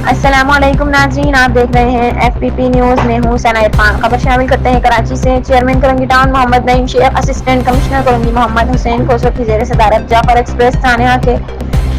अस्सलाम वालेकुम नाज़रीन, आप देख रहे हैं FPP न्यूज़। में हूँ सना इरफान। खबर शामिल करते हैं कराची से। Chairman Korangi town Mohammad Naeem Sheikh, assistant commissioner Korangi Mohammad Hussain Khosar की ज़ेर सदारत जाफर एक्सप्रेस थाने के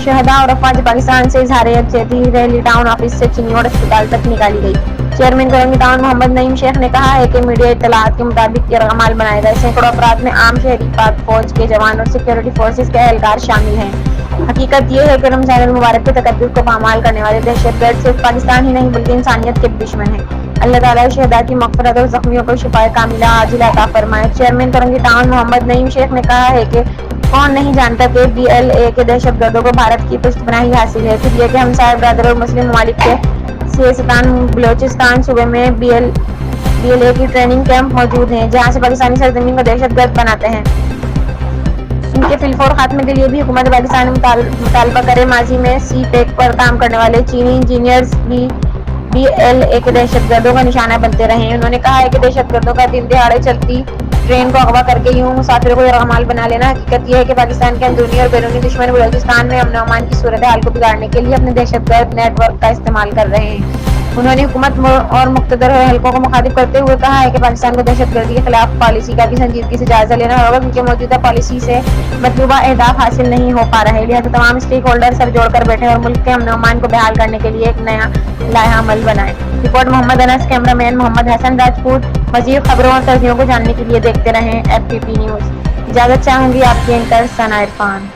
शहदा और अफवाज पाकिस्तान से इजहार यकजहती रैली टाउन ऑफिस से चिन्नीवाड़ अस्पताल तक निकाली गई। चेयरमैन करंगी टाउन मोहम्मद नईम शेख ने कहा है कि मीडिया इत्तलात के मुताबिक ये रकमाल बनाए गए सैकड़ों अफराद में आम शहरी, पाक फौज के जवान और सिक्योरिटी फोर्सेज के एहलकार शामिल हैं। हकीकत ये है कि रमजान मुबारक के तकद्दुस को पामाल करने वाले दहशतगर्द सिर्फ पाकिस्तान ही नहीं बल्कि इंसानियत के दुश्मन हैं। अल्लाह ताला शहदा की मग़फ़िरत और ज़ख्मियों को शिफाए कामिला आजिला अता फरमाए। चेयरमैन करंगी टाउन मोहम्मद नईम शेख ने कहा है कि कौन नहीं जानता कि BLA के दहशतगर्दों को भारत की पुष्टपनाही हासिल है। फिर यह कि हमसाय बरदर और मुस्लिम ममालिक के सियासतान बलोचिस्तान सूबे में BLA की ट्रेनिंग कैंप मौजूद हैं, जहाँ से पाकिस्तानी सरजमीन को दहशतगर्द बनाते हैं। इनके फिलफौर खात्मे के लिए भी हुकूमत पाकिस्तान मुतालबा करे। माजी में CPEC पर काम करने वाले चीनी इंजीनियर्स भी BLA के दहशतगर्दों का निशाना बनते रहे। उन्होंने कहा है कि दहशतगर्दों का दिन दहाड़े चलती ट्रेन को अगवा करके यूं मुसाफिरों को रकमाल बना लेना। हकीकत यह है कि पाकिस्तान के अंदरूनी और बैरूनी दुश्मन बलूचिस्तान में अमन अमान की सूरत हाल को बिगाड़ने के लिए अपने दहशतगर्द नेटवर्क का इस्तेमाल कर रहे हैं। उन्होंने हुकूमत और मुक़्तदर हलकों को मुखातिब करते हुए कहा है कि पाकिस्तान को दहशतगर्दी के खिलाफ पॉलिसी का भी संजीदगी से जायजा लेना होगा, क्योंकि मौजूदा पॉलिसी से मतलूबा अहदाफ हासिल नहीं हो पा रहे। लिहाजा तमाम स्टेक होल्डर सर जोड़कर बैठे और मुल्क के अमन अमान को बहाल करने के लिए एक नया लाया अमल बनाए। Report Mohammad Anas, cameraman Mohammad Hassan Rajput. मज़ीद खबरों और तर्जुमों को जानने के लिए देखते रहें FPP न्यूज़। इजाज़त चाहूँगी आपकी एंकर सना इरफान।